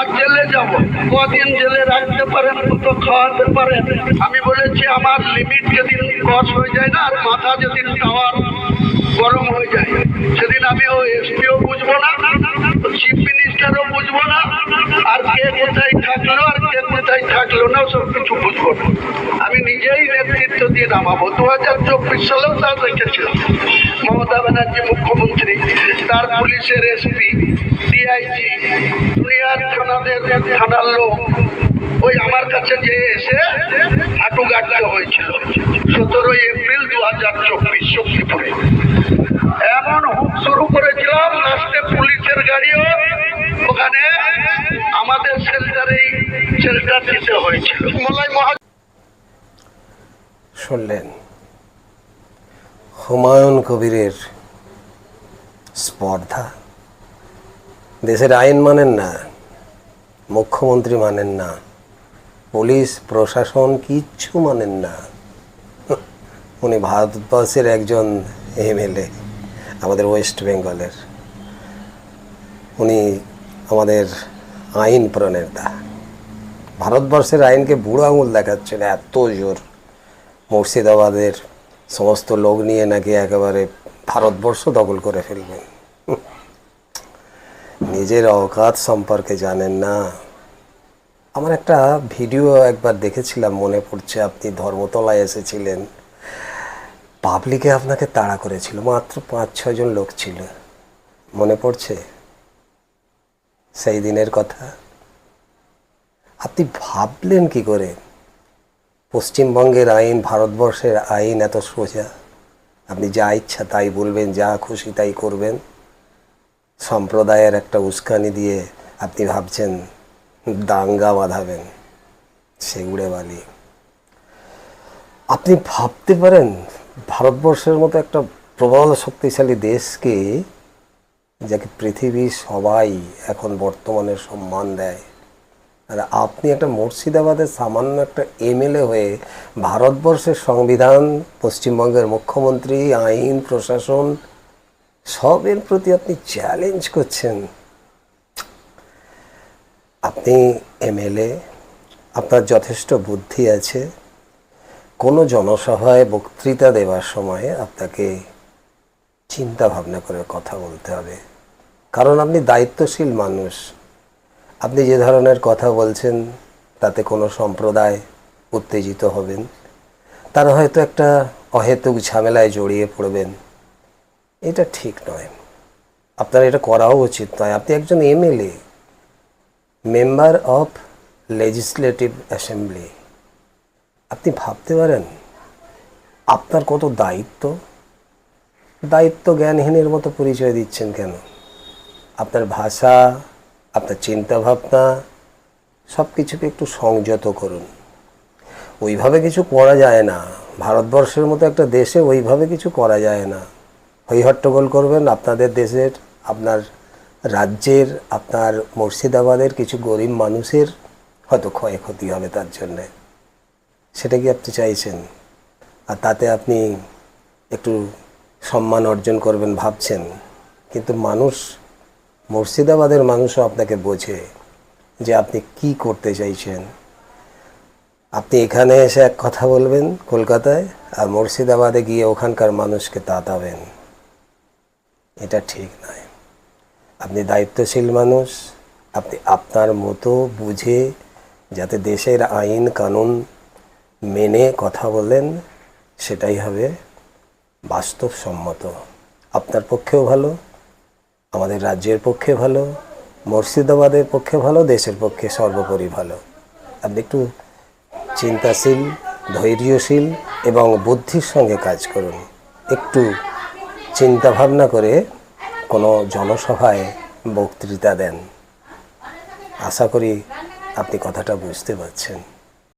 আর জেলে যাব, কদিন জেলে রাখতে পারেন, কত খাওয়াতে পারেন। আমি বলেছি আমার লিমিট যেদিন ক্রস হয়ে যায় না, আর মাথা যেদিন টাওয়ার গরম হয়ে যায়, সেদিন আমি ও এসপিও বুঝবো না, চিফ মিনিস্টারও বুঝবো না, আর কে কোথায় থাকলো আর কে কোথায় থাকলো না সব কিছু বুঝবো না। আমি নিজেই নেতৃত্ব দিয়ে নামাবো। 2024 সালেও তার রেখেছিলাম মমতা ব্যানার্জি মুখ্যমন্ত্রী, তার পুলিশের এসপি, ডিআইজি, দুনিয়ার থানার লোক ওই আমার কাছে যে এসে হাঁটু গাঁটতে হয়েছিল 17 এপ্রিল 2024 শক্তিপুরে। এমন হুক শুরু করেছিলাম, লাস্টে পুলিশের গাড়িও ওখানে আমাদের শেল্টার দিতে হয়েছিল। শুনলেন হুমায়ুন কবিরের স্পর্ধা। দেশের আইন মানেন না, মুখ্যমন্ত্রী মানেন না, পুলিশ প্রশাসন কিচ্ছু মানেন না। উনি ভারতবর্ষের একজন এমএলএ, আমাদের ওয়েস্ট বেঙ্গলের। উনি আমাদের আইন প্রণেতা। ভারতবর্ষের আইনকে বুড়ো আঙুল দেখাচ্ছেন এত জোর। মুর্শিদাবাদের সমস্ত লোক নিয়ে নাকি একেবারে ভারতবর্ষ দখল করে ফেলবেন। নিজের অকাত সম্পর্কে জানেন না। আমার একটা ভিডিও একবার দেখেছিলাম, মনে পড়ছে, আপনি ধর্মতলায় এসেছিলেন, পাবলিকে আপনাকে তাড়া করেছিল, মাত্র 5-6 জন লোক ছিল, মনে পড়ছে সেই দিনের কথা? আপনি ভাবলেন কি করে পশ্চিমবঙ্গের আইন, ভারতবর্ষের আইন এত সোজা? আপনি যা ইচ্ছা তাই বলবেন, যা খুশি তাই করবেন। সম্প্রদায়ের একটা উস্কানি দিয়ে আপনি ভাবছেন দাঙ্গা বাঁধাবেন, সে উড়ে বালি। আপনি ভাবতে পারেন ভারতবর্ষের মতো একটা প্রবল শক্তিশালী দেশকে, যাকে পৃথিবীর সবাই এখন বর্তমানে সম্মান দেয়, আর আপনি একটা মুর্শিদাবাদের সামান্য একটা এমএলএ হয়ে ভারতবর্ষের সংবিধান, পশ্চিমবঙ্গের মুখ্যমন্ত্রী, আইন প্রশাসন সবের প্রতি আপনি চ্যালেঞ্জ করছেন। আপনি এমএলএ, আপনার যথেষ্ট বুদ্ধি আছে। কোনো জনসভায় বক্তৃতা দেওয়ার সময় আপনাকে চিন্তা ভাবনা করে কথা বলতে হবে, কারণ আপনি দায়িত্বশীল মানুষ। আপনি যে ধরনের কথা বলছেন তাতে কোনো সম্প্রদায় উত্তেজিত হবেন, তারা হয়তো একটা অহেতুক ঝামেলায় জড়িয়ে পড়বেন। এটা ঠিক নয়, আপনার এটা করাও উচিত নয়। আপনি একজন MLA, member of legislative assembly. আপনি ভাবতে পারেন আপনার কত দায়িত্ব। দায়িত্ব জ্ঞানহীনের মতো পরিচয় দিচ্ছেন কেন? আপনার ভাষা, আপনার চিন্তাভাবনা সব কিছুকে একটু সংযত করুন। ওইভাবে কিছু করা যায় না, ভারতবর্ষের মতো একটা দেশে ওইভাবে কিছু করা যায় না। হট্টগোল করবেন আপনাদের দেশের, আপনার রাজ্যের, আপনার মুর্শিদাবাদের কিছু গরিব মানুষের হয়তো ক্ষয়ক্ষতি হবে তার জন্যে। সেটা কি আপনি চাইছেন? আর তাতে আপনি একটু সম্মান অর্জন করবেন ভাবছেন, কিন্তু মানুষ, মুর্শিদাবাদের মানুষও আপনাকে বোঝে যে আপনি কি করতে চাইছেন। আপনি এখানে এসে এক কথা বলবেন কলকাতায়, আর মুর্শিদাবাদে গিয়ে ওখানকার মানুষকে তাতাবেন। এটা ঠিক নয়। আপনি দায়িত্বশীল মানুষ, আপনি আপনার মতো বুঝে যাতে দেশের আইন কানুন মেনে কথা বলেন, সেটাই হবে বাস্তবসম্মত। আপনার পক্ষেও ভালো, আমাদের রাজ্যের পক্ষে ভালো, মুর্শিদাবাদের পক্ষে ভালো, দেশের পক্ষে সর্বোপরি ভালো। আপনি একটু চিন্তাশীল, ধৈর্যশীল এবং বুদ্ধির সঙ্গে কাজ করুন। একটু চিন্তা ভাবনা করে কোনো জনসভায় বক্তৃতা দেন। আশা করি আপনি কথাটা বুঝতে পারছেন।